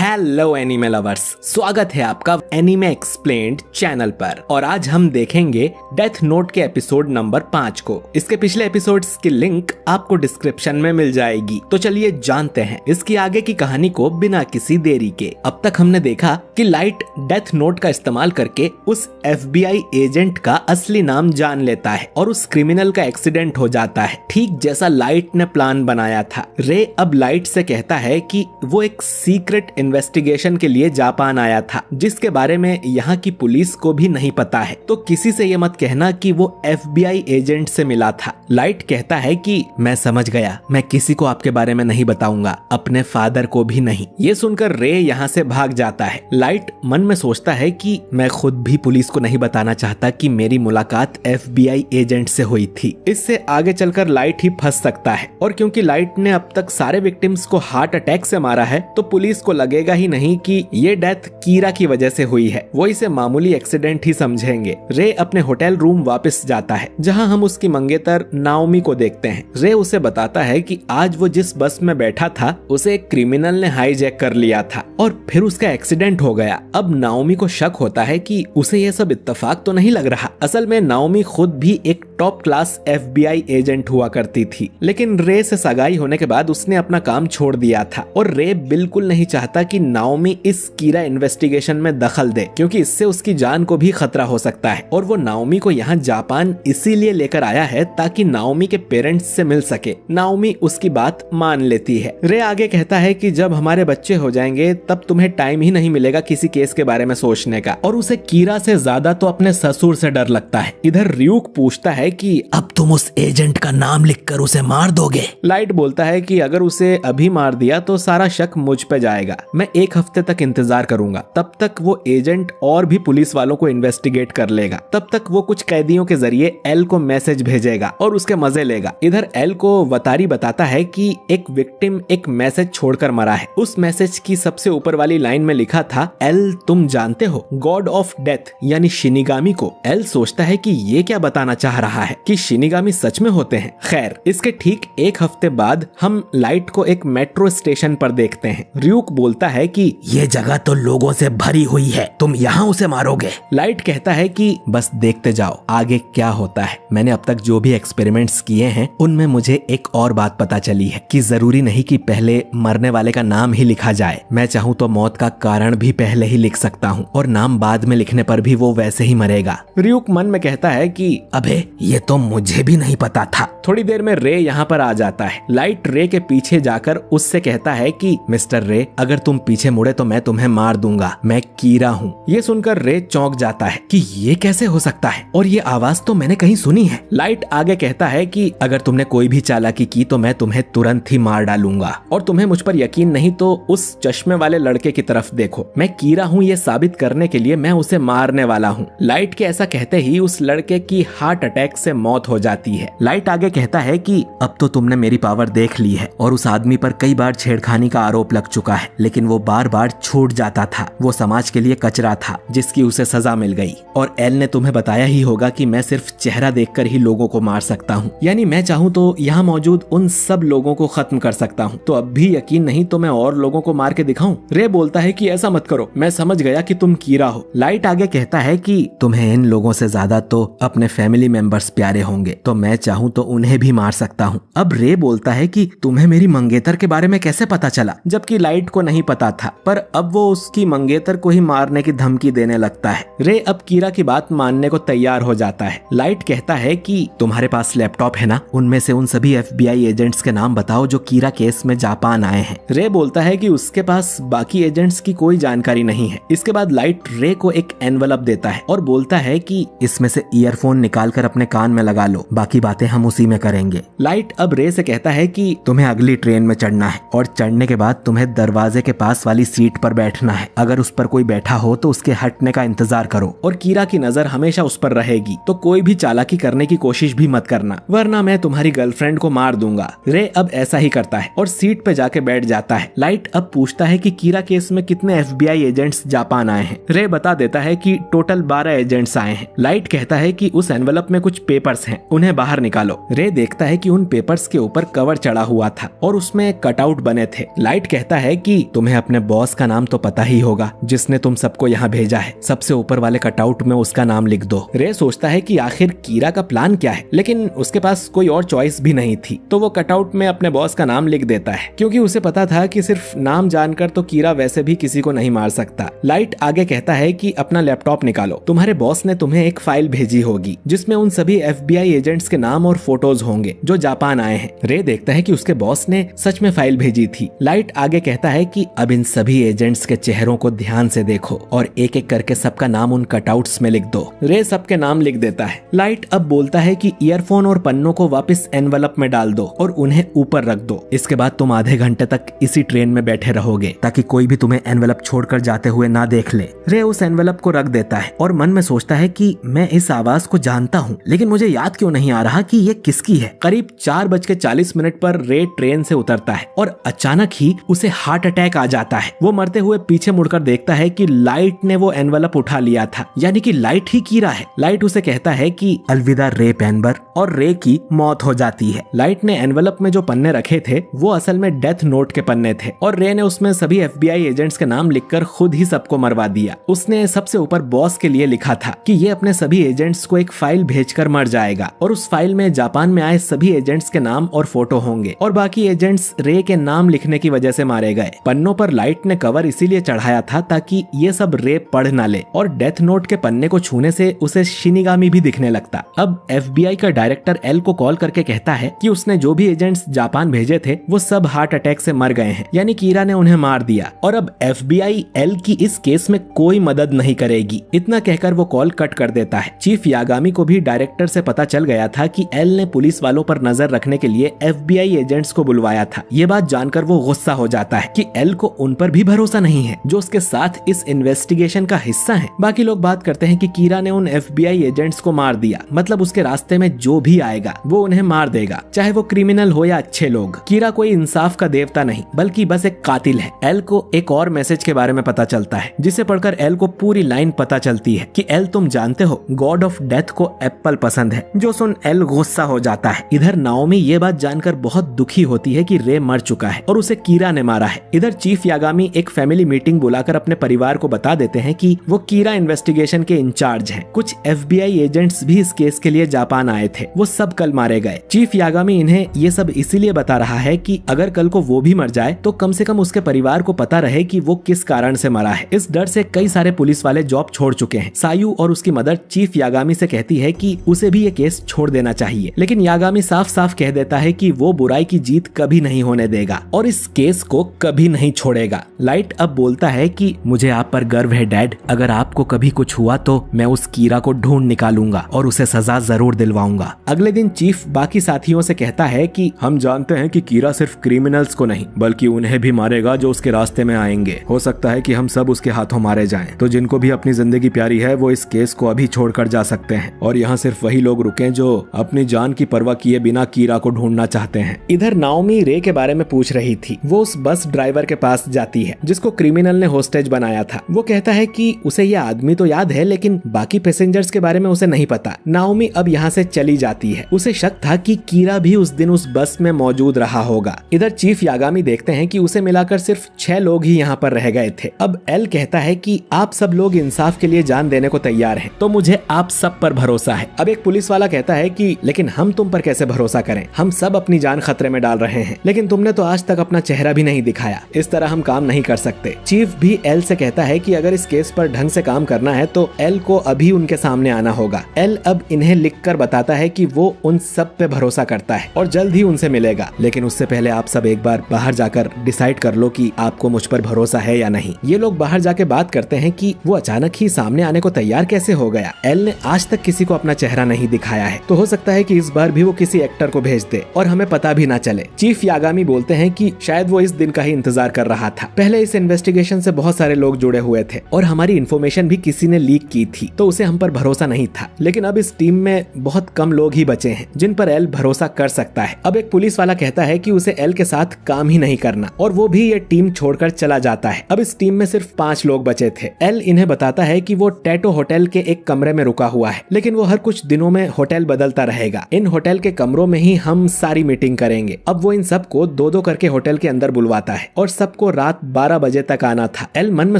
Hello anime lovers, स्वागत है आपका एनीमे एक्सप्लेन्ड चैनल पर। और आज हम देखेंगे डेथ नोट के एपिसोड नंबर 5 को। इसके पिछले एपिसोड्स की लिंक आपको डिस्क्रिप्शन में मिल जाएगी। तो चलिए जानते हैं इसकी आगे की कहानी को बिना किसी देरी के। अब तक हमने देखा कि लाइट डेथ नोट का इस्तेमाल करके उस FBI एजेंट का असली नाम जान लेता है और उस क्रिमिनल का एक्सीडेंट हो जाता है, ठीक जैसा लाइट ने प्लान बनाया था। रे अब लाइट से कहता है कि वो एक सीक्रेट इन्वेस्टिगेशन के लिए जापान आया था, जिसके बारे में यहाँ की पुलिस को भी नहीं पता है। तो किसी से ये मत कहना कि वो FBI एजेंट से मिला था। लाइट कहता है कि मैं समझ गया, मैं किसी को आपके बारे में नहीं बताऊंगा, अपने फादर को भी नहीं। ये सुनकर रे यहाँ से भाग जाता है। लाइट मन में सोचता है कि मैं खुद भी पुलिस को नहीं बताना चाहता कि मेरी मुलाकात FBI एजेंट से हुई थी। इससे आगे चलकर लाइट ही फंस सकता है। और क्योंकि लाइट ने अब तक सारे विक्टिम्स को हार्ट अटैक से मारा है, तो पुलिस को लगेगा ही नहीं कि ये डेथ कीरा की वजह से हुई है। वो इसे मामूली एक्सीडेंट ही समझेंगे। रे अपने होटल रूम वापस जाता है, जहां हम उसकी मंगेतर नाओमी को देखते हैं। रे उसे बताता है कि आज वो जिस बस में बैठा था उसे एक क्रिमिनल ने हाईजैक कर लिया था और फिर उसका एक्सीडेंट हो गया। अब नाओमी को शक होता है कि उसे ये सब इत्तेफाक तो नहीं लग रहा। असल में नाओमी खुद भी एक टॉप क्लास FBI एजेंट हुआ करती थी, लेकिन रे से सगाई होने के बाद उसने अपना काम छोड़ दिया था। और रे बिल्कुल नहीं चाहता कि नाओमी इस कीरा इन्वेस्टिगेशन में दखल दे, क्योंकि इससे उसकी जान को भी खतरा हो सकता है। और वो नाओमी को यहाँ जापान इसीलिए लेकर आया है ताकि नाओमी के पेरेंट्स से मिल सके। नाओमी उसकी बात मान लेती है। रे आगे कहता है कि जब हमारे बच्चे हो जाएंगे तब तुम्हें टाइम ही नहीं मिलेगा किसी केस के बारे में सोचने का। और उसे कीरा से ज्यादा तो अपने ससुर से डर लगता है। इधर रियूक पूछता है कि अब तुम उस एजेंट का नाम लिखकर उसे मार दोगे? लाइट बोलता है कि अगर उसे अभी मार दिया तो सारा शक मुझ पे जाएगा। मैं 1 हफ्ते तक इंतजार करूंगा, तब तक वो एजेंट और भी पुलिस वालों को इन्वेस्टिगेट कर लेगा। तब तक वो कुछ कैदियों के जरिए एल को मैसेज भेजेगा और उसके मजे लेगा। इधर एल को वतारी बताता है कि एक विक्टिम एक मैसेज छोड़कर मरा है। उस मैसेज की सबसे ऊपर वाली लाइन में लिखा था, एल तुम जानते हो गॉड ऑफ डेथ यानी शिनिगामी को। एल सोचता है कि ये क्या बताना चाह रहा है कि शिनिगामी सच में होते हैं। खैर, इसके ठीक 1 हफ्ते बाद हम लाइट को एक मेट्रो स्टेशन पर देखते हैं। रियूक बोलता है कि ये जगह तो लोगों से भरी हुई है, तुम यहाँ उसे मारोगे? लाइट कहता है कि बस देखते जाओ आगे क्या होता है। मैंने अब तक जो भी एक्सपेरिमेंट्स किए हैं उनमें मुझे एक और बात पता चली है कि जरूरी नहीं कि पहले मरने वाले का नाम ही लिखा जाए। मैं चाहूँ तो मौत का कारण भी पहले ही लिख सकता हूँ और नाम बाद में लिखने पर भी वो वैसे ही मरेगा। रियूक मन में कहता है कि अबे ये तो मुझे भी नहीं पता था। थोड़ी देर में रे यहाँ पर आ जाता है। लाइट रे के पीछे जाकर उससे कहता है कि मिस्टर रे, अगर तुम पीछे मुड़े तो मैं तुम्हें मार दूंगा, मैं कीरा हूँ। ये सुनकर रे चौंक जाता है कि ये कैसे हो सकता है और ये आवाज तो मैंने कहीं सुनी है। लाइट आगे कहता है कि अगर तुमने कोई भी चालाकी की तो मैं तुम्हें तुरंत ही मार डालूंगा। और तुम्हें मुझ पर यकीन नहीं तो उस चश्मे वाले लड़के की तरफ देखो, मैं कीरा हूँ ये साबित करने के लिए मैं उसे मारने वाला हूँ। लाइट के ऐसा कहते ही उस लड़के की हार्ट अटैक से मौत हो जाती है। लाइट आगे कहता है कि अब तो तुमने मेरी पावर देख ली है और उस आदमी पर कई बार छेड़खानी का आरोप लग चुका है, लेकिन वो बार बार छूट जाता था। वो समाज के लिए कचरा था जिसकी उसे सजा मिल गई। और एल ने तुम्हें बताया ही होगा कि मैं सिर्फ चेहरा देखकर ही लोगों को मार सकता हूँ, यानी मैं चाहूँ तो यहाँ मौजूद उन सब लोगों को खत्म कर सकता हूँ। तो अब भी यकीन नहीं तो मैं और लोगों को मार के दिखाऊं? रे बोलता है कि ऐसा मत करो, मैं समझ गया कि तुम कीरा हो। लाइट आगे कहता है कि तुम्हें इन लोगों से ज्यादा तो अपने फैमिली मेंबर्स प्यारे होंगे, तो मैं चाहूँ तो उन्हें भी मार सकता हूँ। अब रे बोलता है कि तुम्हें मेरी मंगेतर के बारे में कैसे पता चला? जबकि लाइट को नहीं पता था, पर अब वो उसकी मंगेतर को ही मारने की धमकी देने लगता है। रे अब कीरा की बात मानने को तैयार हो जाता है। लाइट कहता है कि तुम्हारे पास लैपटॉप है ना, उनमें से उन सभी FBI एजेंट्स के नाम बताओ जो कीरा केस में जापान आए हैं। रे बोलता है कि उसके पास बाकी एजेंट्स की कोई जानकारी नहीं है। इसके बाद लाइट रे को एक एनवलप देता है और बोलता है कि इसमें से ईयरफोन निकालकर अपने कान में लगा लो, बाकी बातें हम उसी में करेंगे। लाइट अब रे से कहता है कि तुम्हें अगली ट्रेन में चढ़ना है और चढ़ने के बाद तुम्हें दरवाजे के पास वाली सीट पर बैठना है। अगर उस पर कोई बैठा हो तो उसके हटने का इंतजार करो और कीरा की नजर हमेशा उस पर रहेगी, तो कोई भी चालाकी करने की कोशिश भी मत करना, वरना मैं तुम्हारी गर्लफ्रेंड को मार दूंगा। रे अब ऐसा ही करता है और सीट पे जाके बैठ जाता है। लाइट अब पूछता है कि कीरा केस में कितने FBI एजेंट्स जापान आए हैं। रे बता देता है कि टोटल 12 एजेंट्स आए हैं। लाइट कहता है कि उस एनवलप में कुछ पेपर्स हैं, उन्हें बाहर निकालो। रे देखता है कि उन पेपर्स के ऊपर कवर चढ़ा हुआ था और उसमें कटआउट बने थे। लाइट कहता है कि तुम्हें अपने बॉस का नाम तो पता ही होगा जिसने तुम सबको यहाँ भेजा है, सबसे ऊपर वाले कटआउट में उसका नाम लिख दो। रे सोचता है कि आखिर कीरा का प्लान क्या है, लेकिन उसके पास कोई और चॉइस भी नहीं थी, तो वो कटआउट में अपने बॉस का नाम लिख देता है, क्योंकि उसे पता था कि सिर्फ नाम जानकर तो कीरा वैसे भी किसी को नहीं मार सकता। लाइट आगे कहता है कि अपना लैपटॉप निकालो, तुम्हारे बॉस ने तुम्हें एक फाइल भेजी होगी जिसमें उन सभी FBI एजेंट्स के नाम और फोटोज होंगे जो जापान आए हैं। रे देखता है कि उसके बॉस ने सच में फाइल भेजी थी। लाइट आगे कहता है कि अब इन सभी एजेंट्स के चेहरों को ध्यान से देखो और एक एक करके सबका नाम उन कटआउट्स में लिख दो। रे सबके नाम लिख देता है। लाइट अब बोलता है कि ईयरफोन और पन्नों को वापस एनवेलप में डाल दो और उन्हें ऊपर रख दो। इसके बाद तुम आधे घंटे तक इसी ट्रेन में बैठे रहोगे ताकि कोई भी तुम्हें एनवेलप छोड़कर जाते हुए ना देख ले। रे उस एनवेलप को रख देता है और मन में सोचता है कि मैं इस आवाज को जानता हूँ, लेकिन मुझे याद क्यों नहीं आ रहा कि ये किसकी है। करीब 4:40 पर रे ट्रेन से उतरता है और अचानक ही उसे हार्ट अटैक आ जाता है। वो मरते हुए पीछे मुड़कर देखता है कि लाइट ने वो एनवेलप उठा लिया था, यानी कि लाइट ही कीरा है। लाइट उसे कहता है कि अलविदा रे पेनबर, और रे की मौत हो जाती है। लाइट ने एनवेलप में जो पन्ने रखे थे वो असल में डेथ नोट के पन्ने थे और रे ने उसमें सभी FBI एजेंट्स के नाम लिखकर खुद ही सबको मरवा दिया। उसने सबसे ऊपर बॉस के लिए लिखा था कि ये अपने सभी एजेंट्स को एक फाइल भेजकर मर जाएगा और उस फाइल में जापान में आए सभी एजेंट्स के नाम और फोटो होंगे और बाकी एजेंट्स रे के नाम लिखने की वजह से मारे गए। पन्नों पर लाइट ने कवर इसीलिए चढ़ाया था ताकि ये सब रे पढ़ ना ले और डेथ नोट के पन्ने को छूने से उसे शिनिगामी भी दिखने लगता। अब FBI का डायरेक्टर एल को कॉल करके कहता है कि उसने जो भी एजेंट्स जापान भेजे थे वो सब हार्ट अटैक से मर गए हैं, यानी कीरा ने उन्हें मार दिया और अब FBI एल की इस केस में कोई मदद नहीं करेगी। इतना कहकर वो कॉल कट कर देता है। चीफ यागामी को भी डायरेक्टर से पता चल गया था कि एल ने पुलिस वालों पर नजर रखने के लिए FBI एजेंट्स को बुलवाया था। ये बात जानकर वो गुस्सा हो जाता है कि एल को उन पर भी भरोसा नहीं है जो उसके साथ इस इन्वेस्टिगेशन का हिस्सा है। बाकी लोग बात करते हैं कि कीरा ने उन FBI एजेंट्स को मार दिया, मतलब उसके रास्ते में जो भी आएगा वो उन्हें मार देगा, चाहे वो क्रिमिनल हो या अच्छे लोग। कीरा कोई इंसाफ का देवता नहीं बल्कि बस एक कातिल है। एल को एक और मैसेज के बारे में पता चलता है जिसे पढ़कर एल को पूरी लाइन पता चलती है कि एल तुम जानते हो गॉड ऑफ डेथ को एप्पल पसंद है, जो सुन एल गुस्सा हो जाता है। इधर नाओमी ये बात जानकर बहुत दुखी होती है कि रे मर चुका है और उसे कीरा ने मारा है। इधर चीफ यागामी एक फैमिली मीटिंग बुलाकर अपने परिवार को बता देते हैं कि वो कीरा इन्वेस्टिगेशन के इंचार्ज हैं। कुछ FBI एजेंट्स भी इस केस के लिए जापान आए थे, वो सब कल मारे गए। चीफ यागामी इन्हें ये सब इसीलिए बता रहा है कि अगर कल को वो भी मर जाए तो कम से कम उसके परिवार को पता रहे कि वो किस कारण से मरा है। इस डर से कई सारे पुलिस वाले जॉब छोड़ चुके हैं। सायू और उसकी मदर चीफ यागामी से कहती है कि उसे भी ये केस छोड़ देना चाहिए, लेकिन यागामी साफ साफ कह देता है कि वो बुराई की जीत कभी नहीं होने देगा और इस केस को कभी नहीं छोड़ेगा। लाइट अब बोलता है कि मुझे आप पर गर्व है डैड, अगर आपको कभी कुछ हुआ तो मैं उस कीरा को ढूंढ निकालूंगा और उसे सजा जरूर दिलवाऊंगा। अगले दिन चीफ बाकी साथियों से कहता है कि हम जानते हैं कि कीरा सिर्फ क्रिमिनल्स को नहीं बल्कि उन्हें भी मारेगा जो उसके रास्ते में आएंगे। हो सकता है कि हम सब उसके हाथों मारे जाएं, तो जिनको भी अपनी जिंदगी प्यारी है वो इस केस को अभी छोड़कर जा सकते हैं और यहाँ सिर्फ वही लोग रुके जो अपनी जान की परवाह किए बिना कीरा को ढूंढना चाहते हैं। इधर नाओमी रे के बारे में पूछ रही थी। वो उस बस ड्राइवर के पास जाती है जिसको क्रिमिनल ने होस्टेज बनाया था। वो कहता है कि उसे ये आदमी तो याद है लेकिन बाकी पैसेंजर्स के बारे में उसे नहीं पता। नाओमी अब यहाँ से चली जाती है। उसे शक था कि कीरा भी उस दिन उस बस में मौजूद रहा होगा। इधर चीफ यागामी देखते हैं कि उसे मिलाकर सिर्फ 6 लोग ही यहाँ पर रह गए थे। अब एल कहता है कि आप सब लोग इंसाफ के लिए जान देने को तैयार हैं, तो मुझे आप सब पर भरोसा है। अब एक पुलिस वाला कहता है कि लेकिन हम तुम पर कैसे भरोसा करें, हम सब अपनी जान खतरे में डाल रहे हैं, लेकिन तुमने तो आज तक अपना चेहरा भी नहीं दिखाया, इस तरह हम काम नहीं कर सकते। चीफ भी एल से कहता है कि अगर इस केस पर ढंग से काम करना है तो एल को अभी उनके सामने आना होगा। एल अब इन्हें लिखकर बताता है कि वो उन सब पे भरोसा करता है और जल्द ही उनसे मिलेगा, लेकिन उससे पहले आप सब एक बार बाहर जाकर डिसाइड कर लो कि आपको मुझ पर भरोसा है या नहीं। ये लोग बाहर जाके बात करते हैं कि वो अचानक ही सामने आने को तैयार कैसे हो गया। एल ने आज तक किसी को अपना चेहरा नहीं दिखाया है, तो हो सकता है कि इस बार भी वो किसी एक्टर को भेज दे और हमें पता भी ना चले। चीफ यागामी बोलते हैं कि शायद वो इस दिन का ही इंतजार कर रहा था। पहले इस इन्वेस्टिगेशन से बहुत सारे लोग जुड़े हुए थे और हमारी इन्फॉर्मेशन भी किसी ने लीक की थी, तो उसे हम पर भरोसा नहीं था, लेकिन अब इस टीम में बहुत कम लोग ही बचे हैं जिन पर एल भरोसा कर सकता है। अब एक पुलिस वाला कहता है कि उसे एल के साथ काम ही नहीं करना और वो भी ये टीम छोड़कर चला जाता है। अब इस टीम में सिर्फ 5 लोग बचे थे। एल इन्हें बताता है कि वो टैटो होटल के एक कमरे में रुका हुआ है, लेकिन वो हर कुछ दिनों में होटल बदलता रहेगा। इन होटल के कमरों में ही हम सारी मीटिंग करेंगे। अब वो इन सबको दो दो करके होटल के अंदर बुलवाता है और सबको रात 12 बजे तक आना था। एल मन में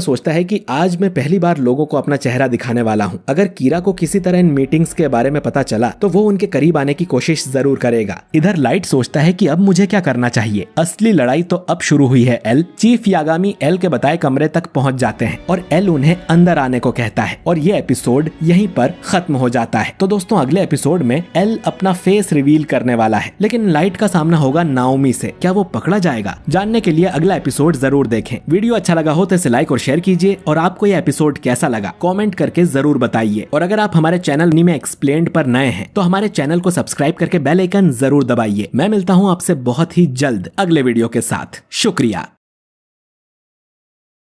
सोचता है कि आज मैं पहली बार लोगों को अपना चेहरा दिखाने वाला हूँ। अगर कीरा को किसी तरह इन मीटिंग्स के बारे में पता चला तो वो उनके करीब आने की कोशिश जरूर करेगा। इधर लाइट सोचता है कि अब मुझे क्या करना चाहिए। असली लड़ाई तो अब शुरू हुई है। एल चीफ यागामी एल के बताए कमरे तक पहुंच जाते हैं और एल उन्हें अंदर आने को कहता है और ये एपिसोड यहीं पर खत्म हो जाता है। तो दोस्तों अगले एपिसोड में एल अपना फेस रिवील करने वाला है, लेकिन लाइट का सामना होगा नाओमी से। क्या वो पकड़ा जाएगा? जानने के लिए अगला एपिसोड जरूर देखें। वीडियो अच्छा लगा हो तो इसे लाइक और शेयर कीजिए और आपको ये एपिसोड कैसा लगा कमेंट करके जरूर बताइए। और अगर आप हमारे चैनल एनीमे एक्सप्लेन्ड पर नए हैं तो हमारे चैनल को सब्सक्राइब करके बेल आइकन जरूर दबाइए। मैं मिलता हूँ आपसे बहुत ही जल्द अगले वीडियो के साथ। शुक्रिया।